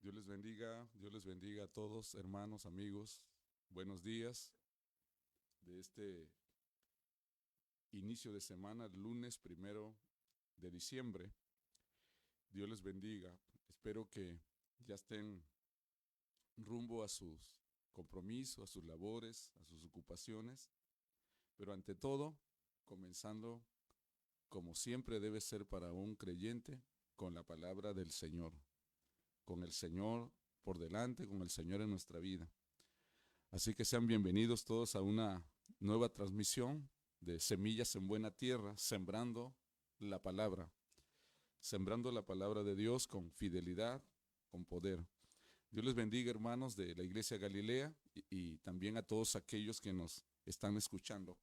Dios les bendiga a todos, hermanos, amigos. Buenos días de este inicio de semana, lunes 1 de diciembre. Dios les bendiga. Espero que ya estén rumbo a sus compromisos, a sus labores, a sus ocupaciones, pero ante todo, comenzando como siempre debe ser para un creyente, con la palabra del Señor, con el Señor por delante, con el Señor en nuestra vida. Así que sean bienvenidos todos a una nueva transmisión de Semillas en Buena Tierra, sembrando la palabra de Dios con fidelidad, con poder. Dios les bendiga, hermanos de la Iglesia Galilea, y también a todos aquellos que nos están escuchando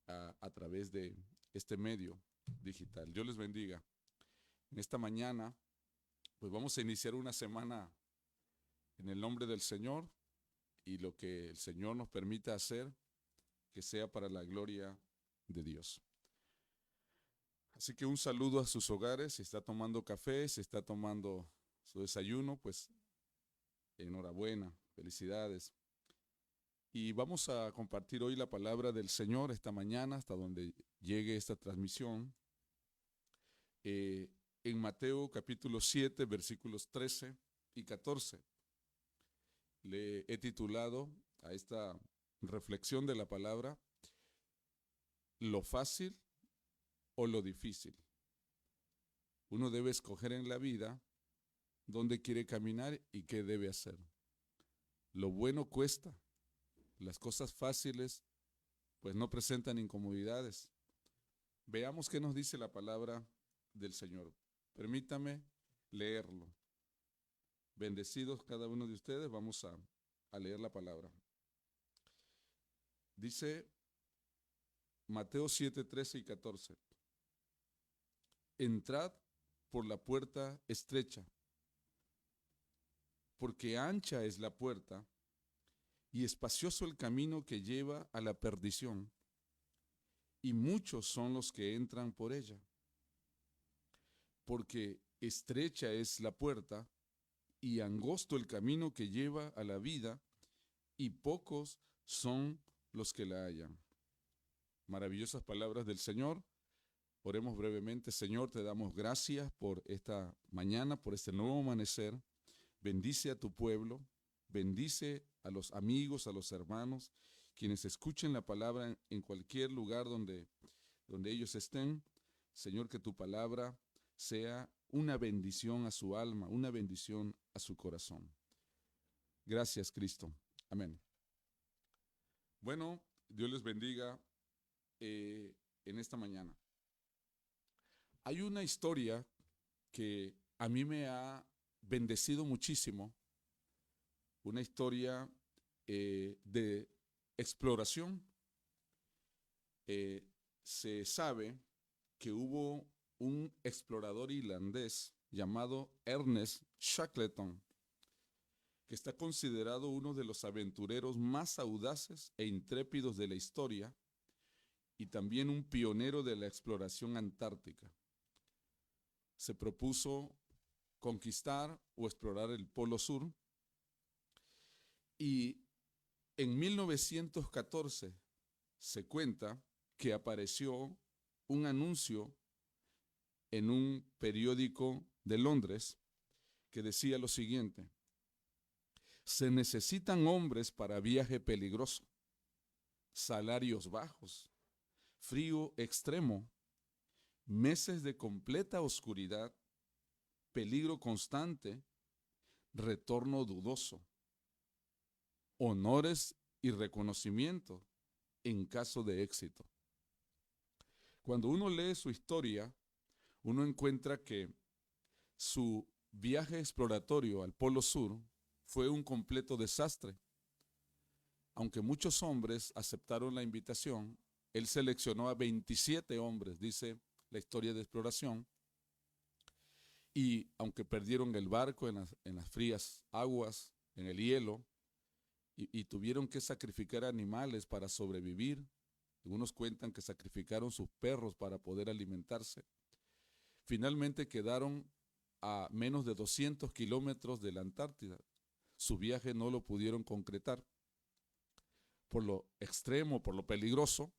a través de este medio digital. Dios les bendiga. En esta mañana, pues vamos a iniciar una semana en el nombre del Señor, y lo que el Señor nos permita hacer, que sea para la gloria de Dios. Así que un saludo a sus hogares. Si está tomando café, si está tomando su desayuno, pues enhorabuena, felicidades. Y vamos a compartir hoy la palabra del Señor esta mañana, hasta donde llegue esta transmisión. Eh, en Mateo capítulo 7, versículos 13 y 14. Le he titulado a esta reflexión de la palabra, lo fácil o lo difícil. Uno debe escoger en la vida dónde quiere caminar y qué debe hacer. Lo bueno cuesta. Las cosas fáciles pues no presentan incomodidades. Veamos qué nos dice la palabra del Señor. Permítame leerlo. Bendecidos cada uno de ustedes, vamos a leer la palabra. Dice Mateo 7, 13 y 14. Entrad por la puerta estrecha, porque ancha es la puerta y espacioso el camino que lleva a la perdición, y muchos son los que entran por ella. Porque estrecha es la puerta y angosto el camino que lleva a la vida, y pocos son los que la hallan. Maravillosas palabras del Señor. Oremos brevemente. Señor, te damos gracias por esta mañana, por este nuevo amanecer. Bendice a tu pueblo, bendice a los amigos, a los hermanos, quienes escuchen la palabra en cualquier lugar donde ellos estén. Señor, que tu palabra sea una bendición a su alma, una bendición a su corazón. Gracias, Cristo. Amén. Bueno, Dios les bendiga en esta mañana. Hay una historia que a mí me ha bendecido muchísimo, una historia de exploración. Se sabe que hubo un explorador irlandés llamado Ernest Shackleton, que está considerado uno de los aventureros más audaces e intrépidos de la historia, y también un pionero de la exploración antártica. Se propuso conquistar o explorar el Polo Sur, y en 1914 se cuenta que apareció un anuncio en un periódico de Londres que decía lo siguiente: se necesitan hombres para viaje peligroso, salarios bajos, frío extremo, meses de completa oscuridad, peligro constante, retorno dudoso, honores y reconocimiento en caso de éxito. Cuando uno lee su historia, uno encuentra que su viaje exploratorio al Polo Sur fue un completo desastre. Aunque muchos hombres aceptaron la invitación, él seleccionó a 27 hombres, dice la historia de exploración, y aunque perdieron el barco en las frías aguas, en el hielo, y tuvieron que sacrificar animales para sobrevivir, algunos cuentan que sacrificaron sus perros para poder alimentarse, finalmente quedaron a menos de 200 kilómetros de la Antártida. Su viaje no lo pudieron concretar por lo extremo, por lo peligroso,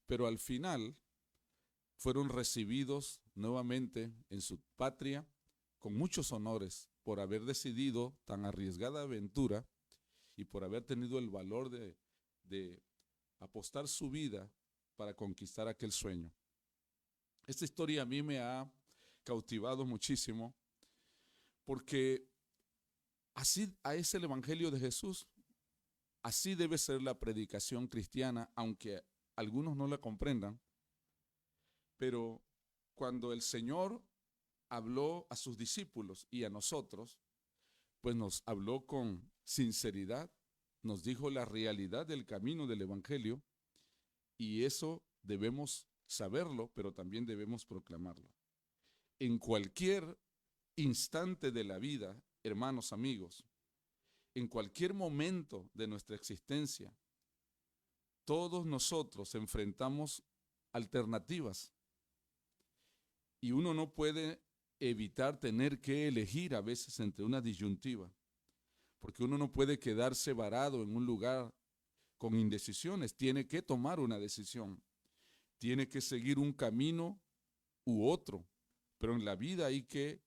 pero al final fueron recibidos nuevamente en su patria con muchos honores por haber decidido tan arriesgada aventura y por haber tenido el valor de apostar su vida para conquistar aquel sueño. Esta historia a mí me ha cautivado muchísimo porque así es el Evangelio de Jesús. Así debe ser la predicación cristiana, aunque algunos no la comprendan. Pero cuando el Señor habló a sus discípulos y a nosotros, pues nos habló con sinceridad, nos dijo la realidad del camino del Evangelio, y eso debemos saberlo, pero también debemos proclamarlo. En cualquier instante de la vida, hermanos, amigos, en cualquier momento de nuestra existencia, todos nosotros enfrentamos alternativas y uno no puede evitar tener que elegir a veces entre una disyuntiva, porque uno no puede quedarse varado en un lugar con indecisiones, tiene que tomar una decisión, tiene que seguir un camino u otro, pero en la vida hay que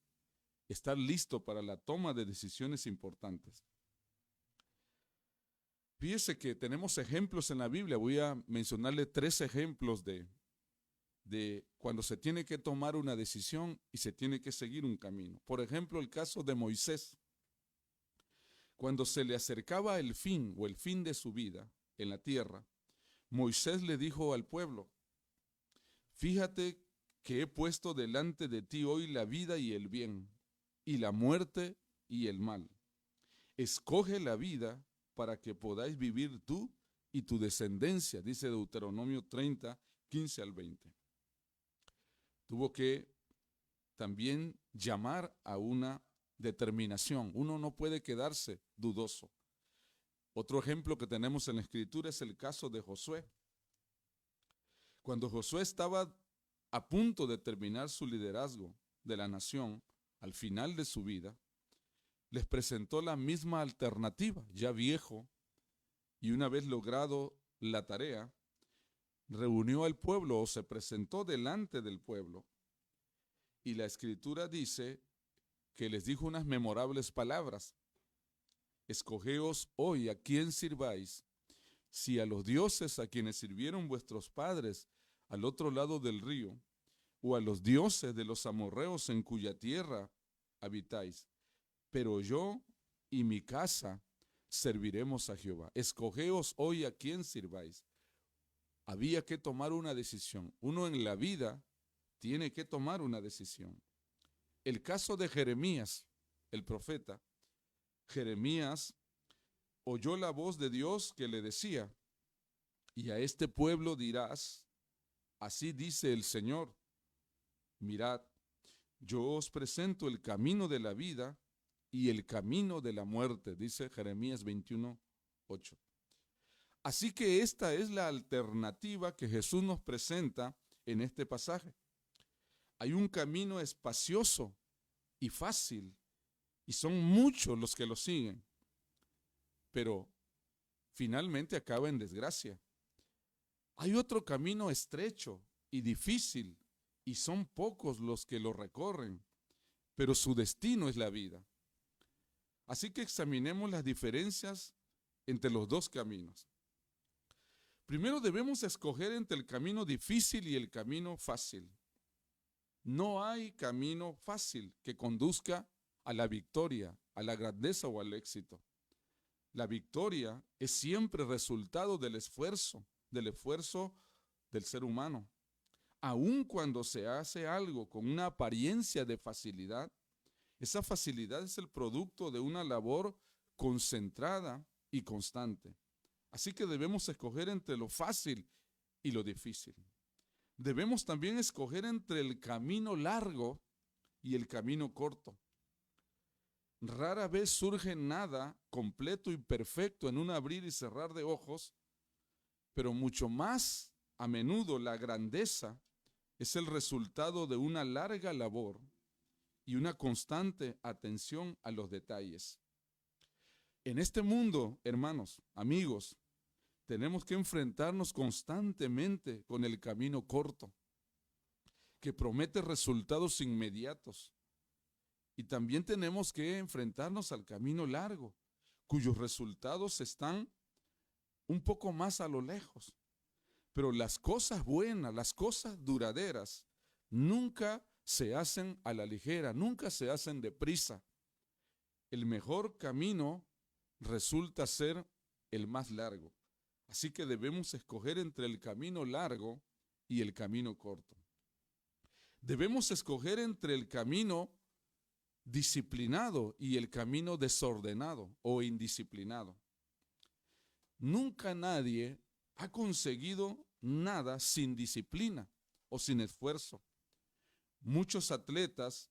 estar listo para la toma de decisiones importantes. Fíjese que tenemos ejemplos en la Biblia. Voy a mencionarle 3 ejemplos de cuando se tiene que tomar una decisión y se tiene que seguir un camino. Por ejemplo, el caso de Moisés. Cuando se le acercaba el fin o el fin de su vida en la tierra, Moisés le dijo al pueblo: fíjate que he puesto delante de ti hoy la vida y el bien, y la muerte y el mal. Escoge la vida para que podáis vivir tú y tu descendencia, dice Deuteronomio 30, 15 al 20. Tuvo que también llamar a una determinación. Uno no puede quedarse dudoso. Otro ejemplo que tenemos en la Escritura es el caso de Josué. Cuando Josué estaba a punto de terminar su liderazgo de la nación, al final de su vida, les presentó la misma alternativa, ya viejo, y una vez logrado la tarea, reunió al pueblo o se presentó delante del pueblo. Y la Escritura dice que les dijo unas memorables palabras: escogeos hoy a quién sirváis, si a los dioses a quienes sirvieron vuestros padres al otro lado del río, o a los dioses de los amorreos en cuya tierra habitáis. Pero yo y mi casa serviremos a Jehová. Escogeos hoy a quién sirváis. Había que tomar una decisión. Uno en la vida tiene que tomar una decisión. El caso de Jeremías, el profeta. Jeremías oyó la voz de Dios que le decía: y a este pueblo dirás, así dice el Señor, mirad, yo os presento el camino de la vida y el camino de la muerte, dice Jeremías 21, 8. Así que esta es la alternativa que Jesús nos presenta en este pasaje. Hay un camino espacioso y fácil, y son muchos los que lo siguen, pero finalmente acaba en desgracia. Hay otro camino estrecho y difícil, y son pocos los que lo recorren, pero su destino es la vida. Así que examinemos las diferencias entre los dos caminos. Primero debemos escoger entre el camino difícil y el camino fácil. No hay camino fácil que conduzca a la victoria, a la grandeza o al éxito. La victoria es siempre resultado del esfuerzo del ser humano. Aun cuando se hace algo con una apariencia de facilidad, esa facilidad es el producto de una labor concentrada y constante. Así que debemos escoger entre lo fácil y lo difícil. Debemos también escoger entre el camino largo y el camino corto. Rara vez surge nada completo y perfecto en un abrir y cerrar de ojos, pero mucho más a menudo la grandeza es el resultado de una larga labor y una constante atención a los detalles. En este mundo, hermanos, amigos, tenemos que enfrentarnos constantemente con el camino corto, que promete resultados inmediatos. Y también tenemos que enfrentarnos al camino largo, cuyos resultados están un poco más a lo lejos. Pero las cosas buenas, las cosas duraderas, nunca se hacen a la ligera, nunca se hacen deprisa. El mejor camino resulta ser el más largo. Así que debemos escoger entre el camino largo y el camino corto. Debemos escoger entre el camino disciplinado y el camino desordenado o indisciplinado. Nunca nadie ha conseguido nada sin disciplina o sin esfuerzo. Muchos atletas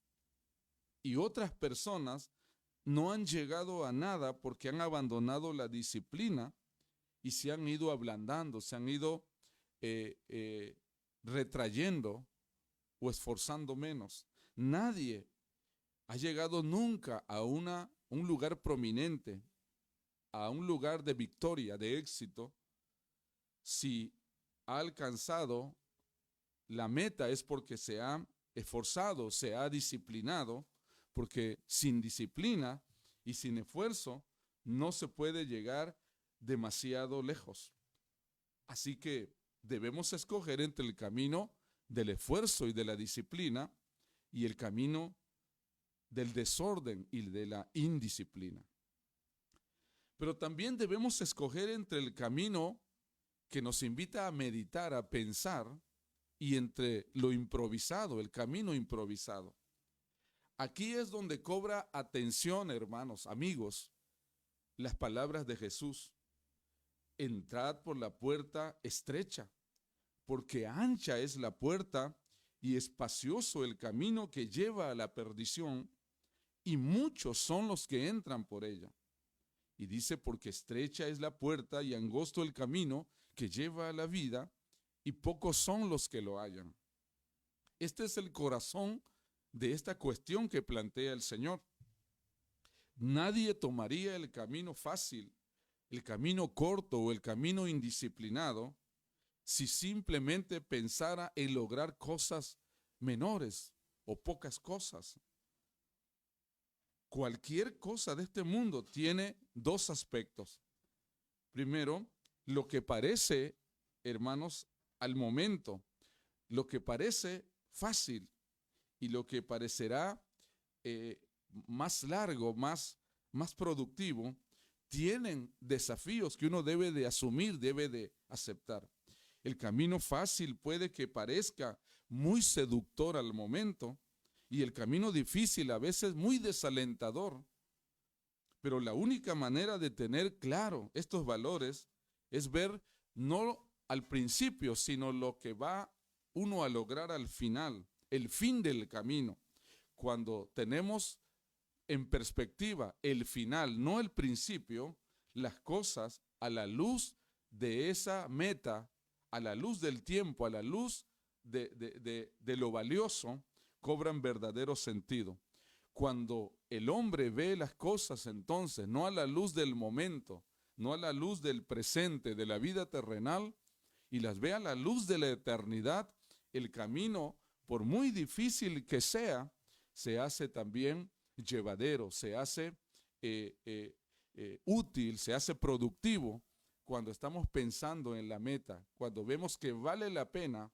y otras personas no han llegado a nada porque han abandonado la disciplina y se han ido ablandando, se han ido retrayendo o esforzando menos. Nadie ha llegado nunca a un lugar prominente, a un lugar de victoria, de éxito, si ha alcanzado la meta es porque se ha esforzado, se ha disciplinado, porque sin disciplina y sin esfuerzo no se puede llegar demasiado lejos. Así que debemos escoger entre el camino del esfuerzo y de la disciplina y el camino del desorden y de la indisciplina. Pero también debemos escoger entre el camino que nos invita a meditar, a pensar, y entre lo improvisado, el camino improvisado. Aquí es donde cobra atención, hermanos, amigos, las palabras de Jesús. Entrad por la puerta estrecha, porque ancha es la puerta y espacioso el camino que lleva a la perdición, y muchos son los que entran por ella. Y dice, porque estrecha es la puerta y angosto el camino que lleva a la vida, y pocos son los que lo hallan. Este es el corazón de esta cuestión que plantea el Señor. Nadie tomaría el camino fácil, el camino corto o el camino indisciplinado si simplemente pensara en lograr cosas menores o pocas cosas. Cualquier cosa de este mundo tiene dos aspectos. Primero, lo que parece, hermanos, al momento, lo que parece fácil y lo que parecerá más largo, más productivo, tienen desafíos que uno debe de asumir, debe de aceptar. El camino fácil puede que parezca muy seductor al momento y el camino difícil a veces muy desalentador. Pero la única manera de tener claro estos valores es ver no al principio, sino lo que va uno a lograr al final, el fin del camino. Cuando tenemos en perspectiva el final, no el principio, las cosas a la luz de esa meta, a la luz del tiempo, a la luz de lo valioso, cobran verdadero sentido. Cuando el hombre ve las cosas entonces, no a la luz del momento, no a la luz del presente, de la vida terrenal, y las ve a la luz de la eternidad, el camino, por muy difícil que sea, se hace también llevadero, se hace útil, se hace productivo cuando estamos pensando en la meta, cuando vemos que vale la pena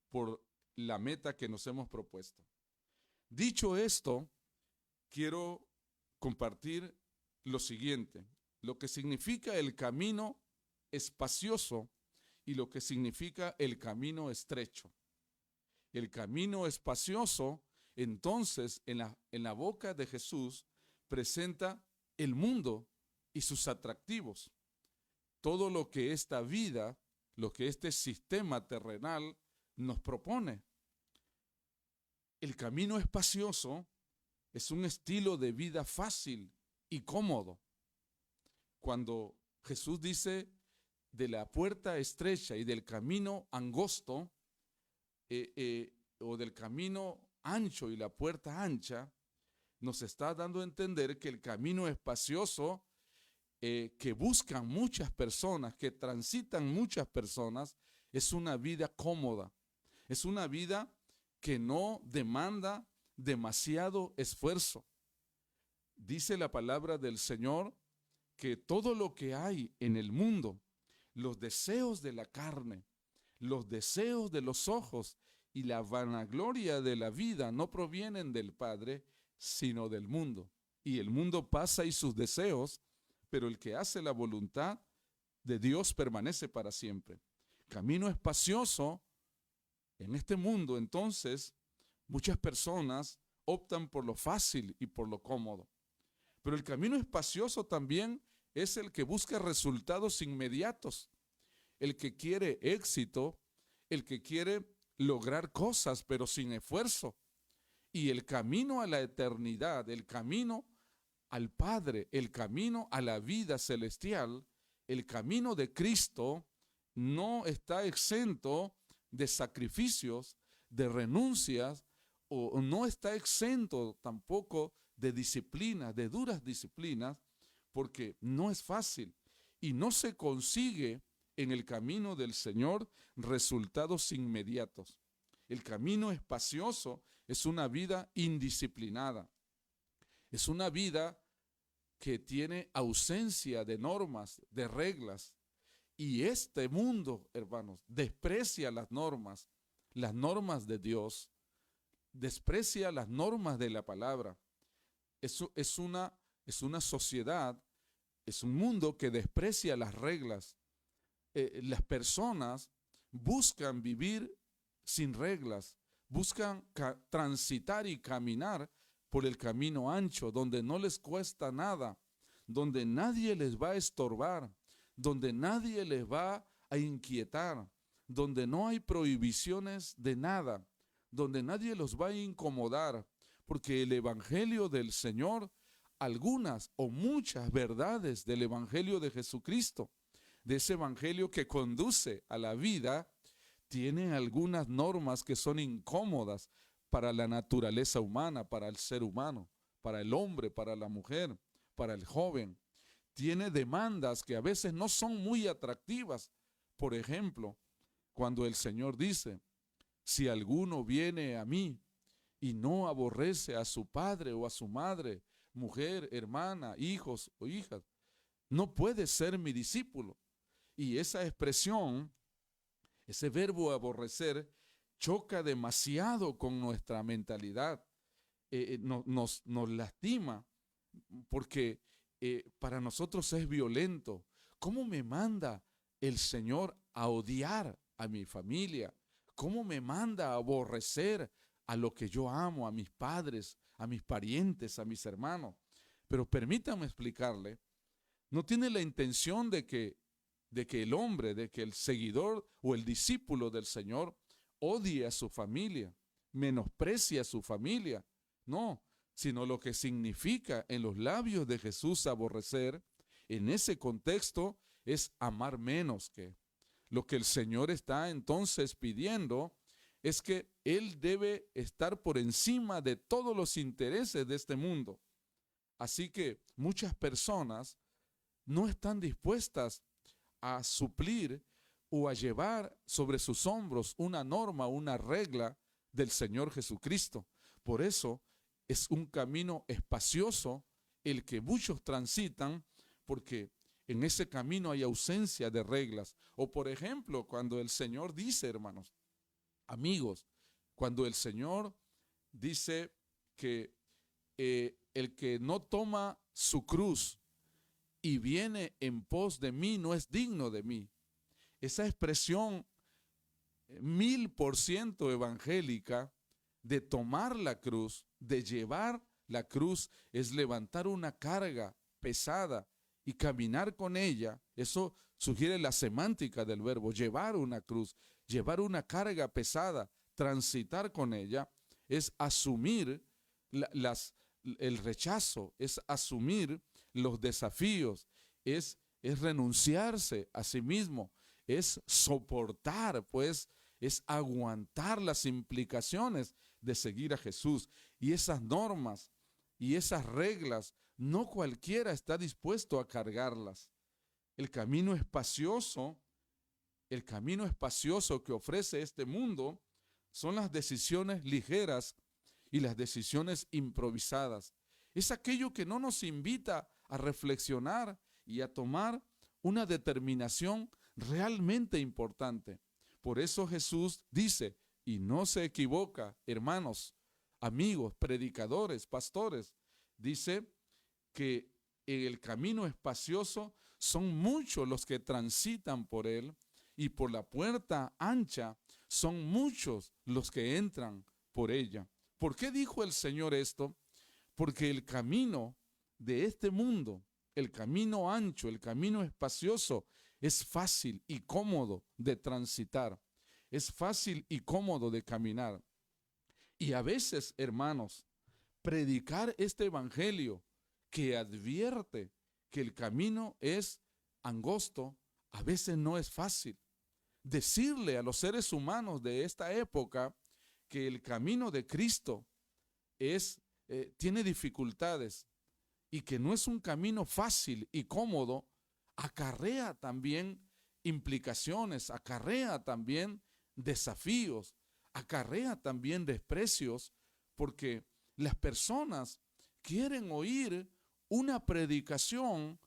por la meta que nos hemos propuesto. Dicho esto, quiero compartir lo siguiente, lo que significa el camino espacioso y lo que significa el camino estrecho. El camino espacioso, entonces, en la boca de Jesús, presenta el mundo y sus atractivos. Todo lo que esta vida, lo que este sistema terrenal nos propone. El camino espacioso es un estilo de vida fácil y cómodo. Cuando Jesús dice de la puerta estrecha y del camino angosto, o del camino ancho y la puerta ancha, nos está dando a entender que el camino espacioso que buscan muchas personas, que transitan muchas personas, es una vida cómoda, es una vida que no demanda demasiado esfuerzo. Dice la palabra del Señor que todo lo que hay en el mundo, los deseos de la carne, los deseos de los ojos y la vanagloria de la vida no provienen del Padre, sino del mundo. Y el mundo pasa y sus deseos, pero el que hace la voluntad de Dios permanece para siempre. Camino espacioso en este mundo, entonces, muchas personas optan por lo fácil y por lo cómodo. Pero el camino espacioso también es el que busca resultados inmediatos, el que quiere éxito, el que quiere lograr cosas pero sin esfuerzo. Y el camino a la eternidad, el camino al Padre, el camino a la vida celestial, el camino de Cristo no está exento de sacrificios, de renuncias, o no está exento tampoco de disciplinas, de duras disciplinas, porque no es fácil y no se consigue en el camino del Señor resultados inmediatos. El camino espacioso es una vida indisciplinada, es una vida que tiene ausencia de normas, de reglas. Y este mundo, hermanos, desprecia las normas de Dios, desprecia las normas de la palabra. Eso es una sociedad, es un mundo que desprecia las reglas. Las personas buscan vivir sin reglas, buscan transitar y caminar por el camino ancho, donde no les cuesta nada, donde nadie les va a estorbar, donde nadie les va a inquietar, donde no hay prohibiciones de nada, donde nadie los va a incomodar, porque el Evangelio del Señor, algunas o muchas verdades del Evangelio de Jesucristo, de ese Evangelio que conduce a la vida, tiene algunas normas que son incómodas para la naturaleza humana, para el ser humano, para el hombre, para la mujer, para el joven. Tiene demandas que a veces no son muy atractivas. Por ejemplo, cuando el Señor dice, si alguno viene a mí y no aborrece a su padre o a su madre, mujer, hermana, hijos o hijas, no puede ser mi discípulo. Y esa expresión, ese verbo aborrecer, choca demasiado con nuestra mentalidad, nos lastima, porque para nosotros es violento. ¿Cómo me manda el Señor a odiar a mi familia? ¿Cómo me manda a aborrecer a lo que yo amo, a mis padres, a mis parientes, a mis hermanos? Pero permítame explicarle, no tiene la intención de que el hombre, de que el seguidor o el discípulo del Señor odie a su familia, menosprecie a su familia. No, sino lo que significa en los labios de Jesús aborrecer, en ese contexto es amar menos que. Lo que el Señor está entonces pidiendo es que Él debe estar por encima de todos los intereses de este mundo. Así que muchas personas no están dispuestas a suplir o a llevar sobre sus hombros una norma, una regla del Señor Jesucristo. Por eso es un camino espacioso el que muchos transitan, porque en ese camino hay ausencia de reglas. O por ejemplo, cuando el Señor dice, hermanos, amigos, cuando el Señor dice que el que no toma su cruz y viene en pos de mí no es digno de mí. Esa expresión 1000% evangélica de tomar la cruz, de llevar la cruz, es levantar una carga pesada y caminar con ella. Eso sugiere la semántica del verbo, llevar una cruz, llevar una carga pesada, transitar con ella, es asumir el rechazo, es asumir los desafíos, es renunciarse a sí mismo, es soportar, pues, es aguantar las implicaciones de seguir a Jesús. Y esas normas y esas reglas, no cualquiera está dispuesto a cargarlas. El camino espacioso que ofrece este mundo son las decisiones ligeras y las decisiones improvisadas. Es aquello que no nos invita a reflexionar y a tomar una determinación realmente importante. Por eso Jesús dice, y no se equivoca, hermanos, amigos, predicadores, pastores, dice que en el camino espacioso son muchos los que transitan por él, y por la puerta ancha son muchos los que entran por ella. ¿Por qué dijo el Señor esto? Porque el camino de este mundo, el camino ancho, el camino espacioso, es fácil y cómodo de transitar. Es fácil y cómodo de caminar. Y a veces, hermanos, predicar este evangelio que advierte que el camino es angosto, a veces no es fácil. Decirle a los seres humanos de esta época que el camino de Cristo tiene dificultades y que no es un camino fácil y cómodo, acarrea también implicaciones, acarrea también desafíos, acarrea también desprecios, porque las personas quieren oír una predicación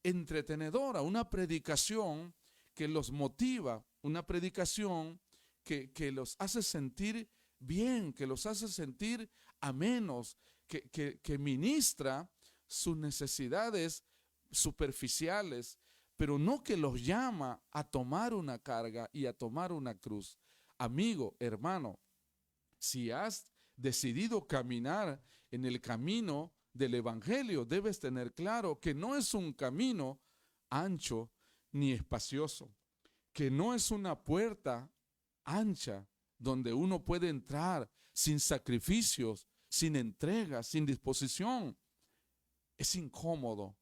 entretenedora, una predicación que los motiva, una predicación que los hace sentir bien, que los hace sentir amenos, que ministra sus necesidades superficiales, pero no que los llama a tomar una carga y a tomar una cruz. Amigo, hermano, si has decidido caminar en el camino del evangelio, debes tener claro que no es un camino ancho ni espacioso, que no es una puerta ancha donde uno puede entrar sin sacrificios, sin entrega, sin disposición. Es incómodo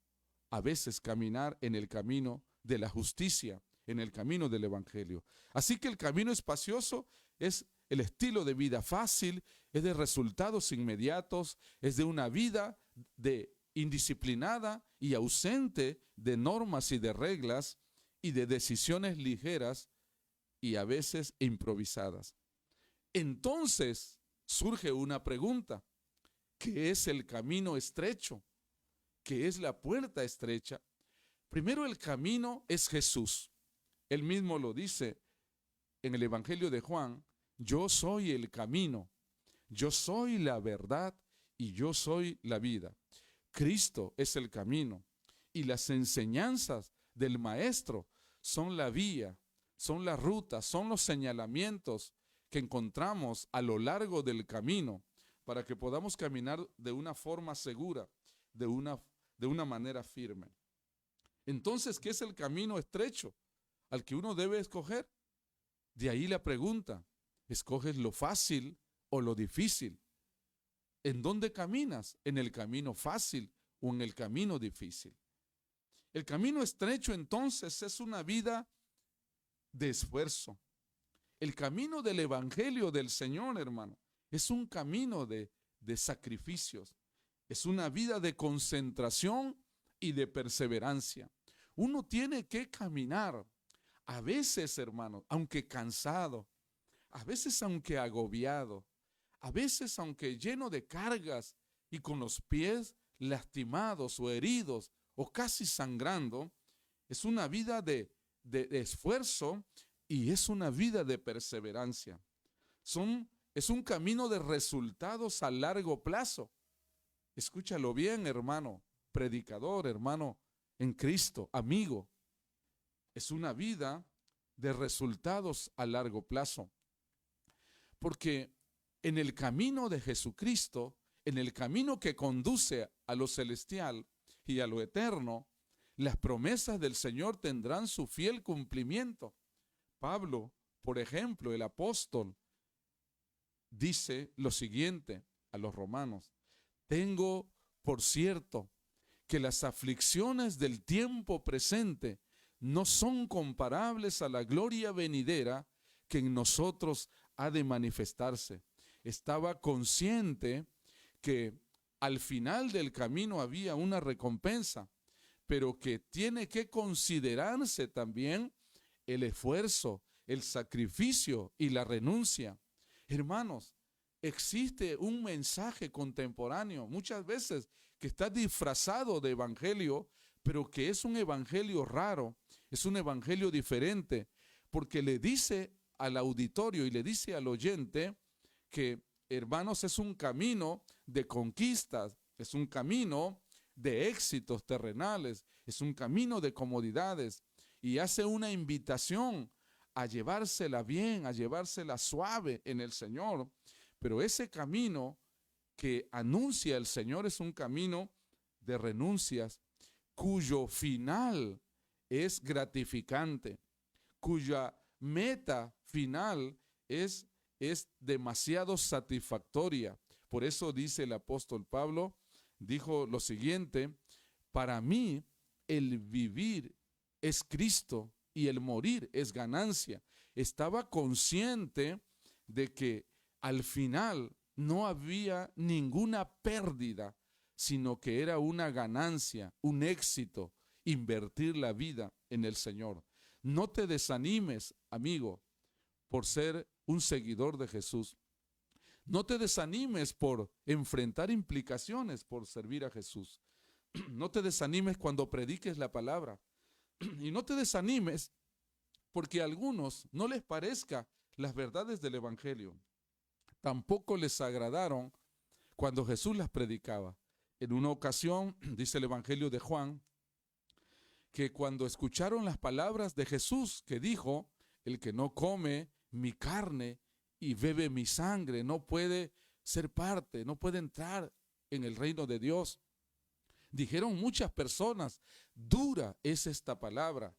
a veces caminar en el camino de la justicia, en el camino del evangelio. Así que el camino espacioso es el estilo de vida fácil, es de resultados inmediatos, es de una vida indisciplinada y ausente de normas y de reglas y de decisiones ligeras y a veces improvisadas. Entonces surge una pregunta: ¿qué es el camino estrecho? ¿Qué es la puerta estrecha? Primero, el camino es Jesús. Él mismo lo dice en el Evangelio de Juan: yo soy el camino, yo soy la verdad y yo soy la vida. Cristo es el camino y las enseñanzas del Maestro son la vía, son la ruta, son los señalamientos que encontramos a lo largo del camino para que podamos caminar de una forma segura, de una manera firme. Entonces, ¿qué es el camino estrecho al que uno debe escoger? De ahí la pregunta: ¿escoges lo fácil o lo difícil? ¿En dónde caminas? ¿En el camino fácil o en el camino difícil? El camino estrecho entonces es una vida de esfuerzo. El camino del evangelio del Señor, hermano, es un camino de sacrificios. Es una vida de concentración y de perseverancia. Uno tiene que caminar. A veces, hermano, aunque cansado, a veces aunque agobiado, a veces aunque lleno de cargas y con los pies lastimados o heridos o casi sangrando, es una vida de esfuerzo y es una vida de perseverancia. Es un camino de resultados a largo plazo. Escúchalo bien, hermano, predicador, hermano en Cristo, amigo. Es una vida de resultados a largo plazo. Porque en el camino de Jesucristo, en el camino que conduce a lo celestial y a lo eterno, las promesas del Señor tendrán su fiel cumplimiento. Pablo, por ejemplo, el apóstol, dice lo siguiente a los romanos: tengo por cierto que las aflicciones del tiempo presente no son comparables a la gloria venidera que en nosotros ha de manifestarse. Estaba consciente que al final del camino había una recompensa, pero que tiene que considerarse también el esfuerzo, el sacrificio y la renuncia. Hermanos, existe un mensaje contemporáneo muchas veces que está disfrazado de evangelio, pero que es un evangelio raro, es un evangelio diferente, porque le dice al auditorio y le dice al oyente que, hermanos, es un camino de conquistas, es un camino de éxitos terrenales, es un camino de comodidades, y hace una invitación a llevársela bien, a llevársela suave en el Señor. Pero ese camino que anuncia el Señor es un camino de renuncias, cuyo final es gratificante, cuya meta final es demasiado satisfactoria. Por eso dice el apóstol Pablo, dijo lo siguiente: para mí el vivir es Cristo y el morir es ganancia. Estaba consciente de que al final no había ninguna pérdida, sino que era una ganancia, un éxito, invertir la vida en el Señor. No te desanimes, amigo, por ser un seguidor de Jesús. No te desanimes por enfrentar implicaciones por servir a Jesús. No te desanimes cuando prediques la palabra. Y no te desanimes porque a algunos no les parezca las verdades del Evangelio. Tampoco les agradaron cuando Jesús las predicaba. En una ocasión, dice el Evangelio de Juan, que cuando escucharon las palabras de Jesús que dijo: el que no come mi carne y bebe mi sangre no puede ser parte, no puede entrar en el reino de Dios. Dijeron muchas personas: dura es esta palabra,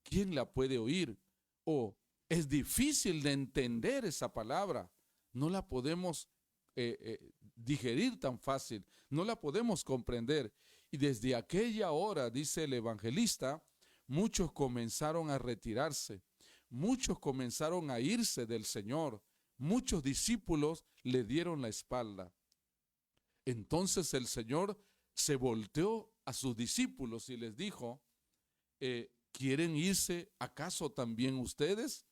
¿quién la puede oír? O es difícil de entender esa palabra, no la podemos digerir tan fácil, no la podemos comprender. Y desde aquella hora, dice el evangelista, muchos comenzaron a retirarse, muchos comenzaron a irse del Señor, muchos discípulos le dieron la espalda. Entonces el Señor se volteó a sus discípulos y les dijo: ¿quieren irse acaso también ustedes?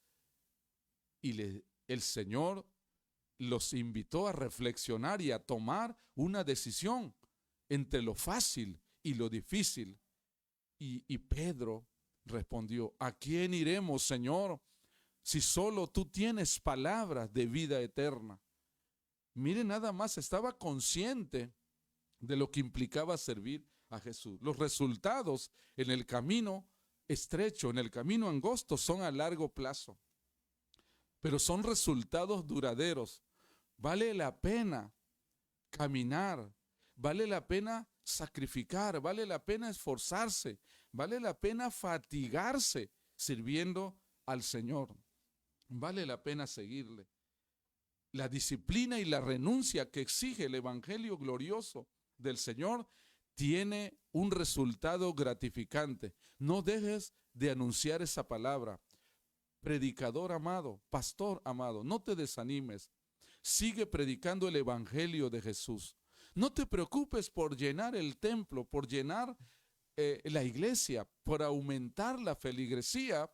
Y el Señor los invitó a reflexionar y a tomar una decisión entre lo fácil y lo difícil. Y Pedro respondió: ¿a quién iremos, Señor, si solo tú tienes palabras de vida eterna? Mire, nada más, estaba consciente de lo que implicaba servir a Jesús. Los resultados en el camino estrecho, en el camino angosto, son a largo plazo, pero son resultados duraderos. Vale la pena caminar, vale la pena sacrificar, vale la pena esforzarse, vale la pena fatigarse sirviendo al Señor. Vale la pena seguirle. La disciplina y la renuncia que exige el evangelio glorioso del Señor tiene un resultado gratificante. No dejes de anunciar esa palabra. Predicador amado, pastor amado, no te desanimes. Sigue predicando el evangelio de Jesús. No te preocupes por llenar el templo, por llenar la iglesia, por aumentar la feligresía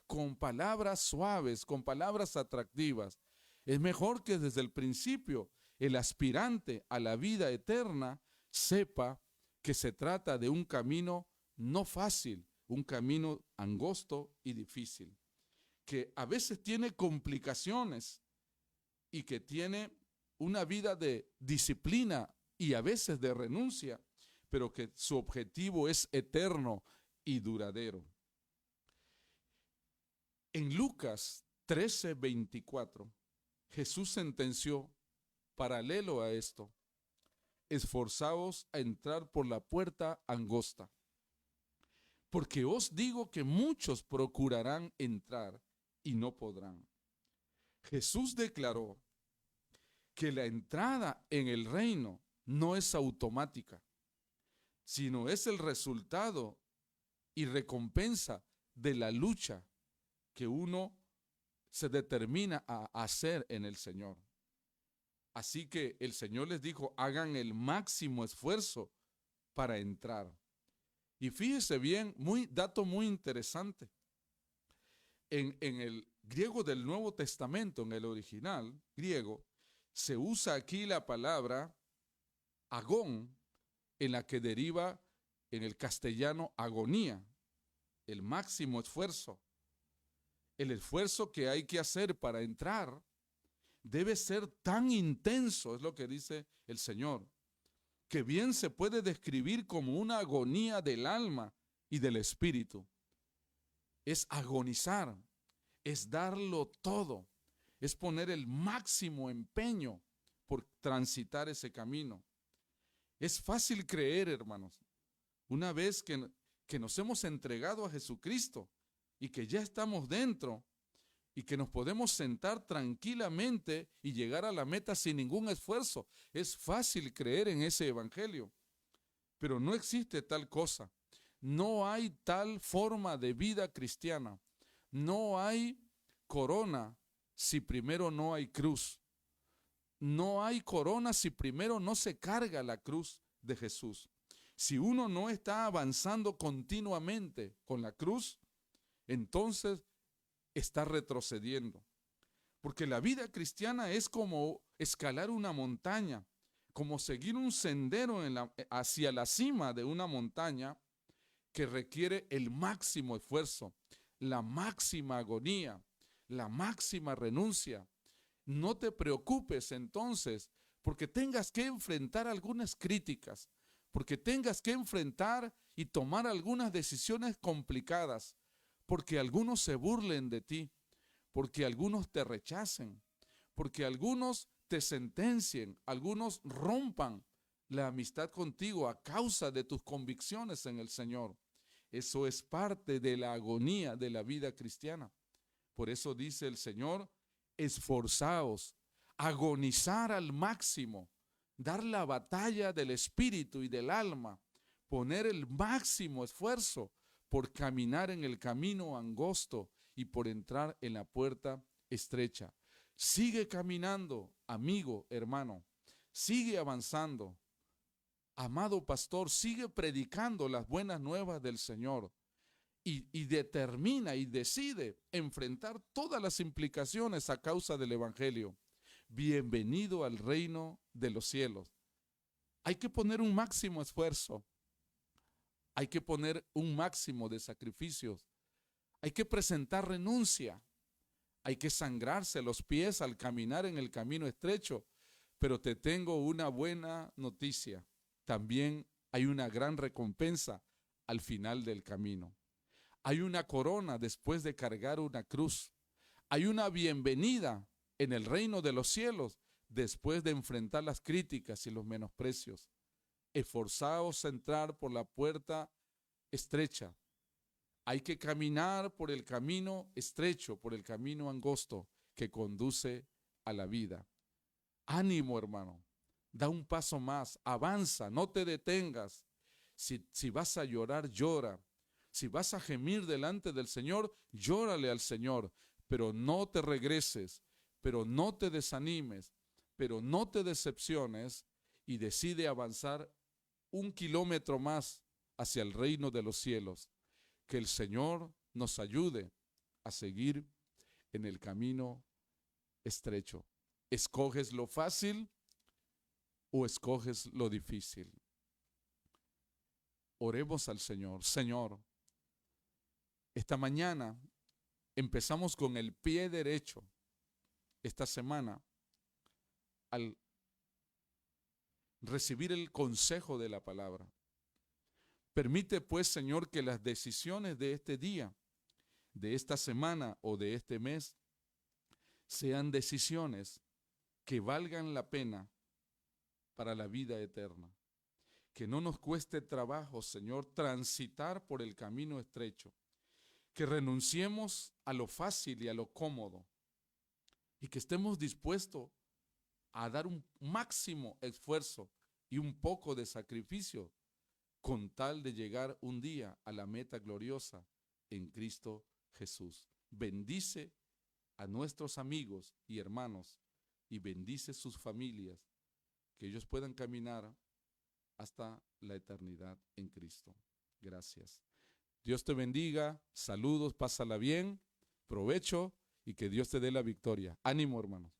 con palabras suaves, con palabras atractivas. Es mejor que desde el principio el aspirante a la vida eterna sepa que se trata de un camino no fácil, un camino angosto y difícil, que a veces tiene complicaciones y que tiene una vida de disciplina y a veces de renuncia, pero que su objetivo es eterno y duradero. En Lucas 13:24, Jesús sentenció, paralelo a esto: esforzaos a entrar por la puerta angosta, porque os digo que muchos procurarán entrar y no podrán. Jesús declaró que la entrada en el reino no es automática, sino es el resultado y recompensa de la lucha que uno se determina a hacer en el Señor. Así que el Señor les dijo, hagan el máximo esfuerzo para entrar. Y fíjese bien, dato muy interesante. En el griego del Nuevo Testamento, en el original griego, se usa aquí la palabra agón, en la que deriva en el castellano agonía, el máximo esfuerzo. El esfuerzo que hay que hacer para entrar debe ser tan intenso, es lo que dice el Señor, que bien se puede describir como una agonía del alma y del espíritu. Es agonizar, es darlo todo, es poner el máximo empeño por transitar ese camino. Es fácil creer, hermanos, una vez que nos hemos entregado a Jesucristo y que ya estamos dentro y que nos podemos sentar tranquilamente y llegar a la meta sin ningún esfuerzo. Es fácil creer en ese evangelio, pero no existe tal cosa. No hay tal forma de vida cristiana. No hay corona si primero no hay cruz. No hay corona si primero no se carga la cruz de Jesús. Si uno no está avanzando continuamente con la cruz, entonces está retrocediendo. Porque la vida cristiana es como escalar una montaña, como seguir un sendero hacia la cima de una montaña que requiere el máximo esfuerzo, la máxima agonía, la máxima renuncia. No te preocupes entonces porque tengas que enfrentar algunas críticas, porque tengas que enfrentar y tomar algunas decisiones complicadas, porque algunos se burlen de ti, porque algunos te rechacen, porque algunos te sentencien, algunos rompan la amistad contigo a causa de tus convicciones en el Señor. Eso es parte de la agonía de la vida cristiana. Por eso dice el Señor, esforzaos, agonizar al máximo, dar la batalla del espíritu y del alma, poner el máximo esfuerzo por caminar en el camino angosto y por entrar en la puerta estrecha. Sigue caminando, amigo, hermano, sigue avanzando. Amado pastor, sigue predicando las buenas nuevas del Señor y determina y decide enfrentar todas las implicaciones a causa del Evangelio. Bienvenido al reino de los cielos. Hay que poner un máximo esfuerzo. Hay que poner un máximo de sacrificios. Hay que presentar renuncia. Hay que sangrarse los pies al caminar en el camino estrecho. Pero te tengo una buena noticia. También hay una gran recompensa al final del camino. Hay una corona después de cargar una cruz. Hay una bienvenida en el reino de los cielos después de enfrentar las críticas y los menosprecios. Esforzaos a entrar por la puerta estrecha. Hay que caminar por el camino estrecho, por el camino angosto que conduce a la vida. Ánimo, hermano. Da un paso más, avanza, no te detengas. Si vas a llorar, llora. Si vas a gemir delante del Señor, llórale al Señor, pero no te regreses, pero no te desanimes, pero no te decepciones y decide avanzar 1 kilómetro más hacia el reino de los cielos. Que el Señor nos ayude a seguir en el camino estrecho. ¿Escoges lo fácil o escoges lo difícil? Oremos al Señor. Señor, esta mañana empezamos con el pie derecho esta semana al recibir el consejo de la palabra. Permite pues, Señor, que las decisiones de este día, de esta semana o de este mes sean decisiones que valgan la pena para la vida eterna. Que no nos cueste trabajo, Señor, transitar por el camino estrecho. Que renunciemos a lo fácil y a lo cómodo. Y que estemos dispuestos a dar un máximo esfuerzo y un poco de sacrificio con tal de llegar un día a la meta gloriosa en Cristo Jesús. Bendice a nuestros amigos y hermanos y bendice sus familias, que ellos puedan caminar hasta la eternidad en Cristo. Gracias. Dios te bendiga, saludos, pásala bien, provecho y que Dios te dé la victoria. Ánimo, hermanos.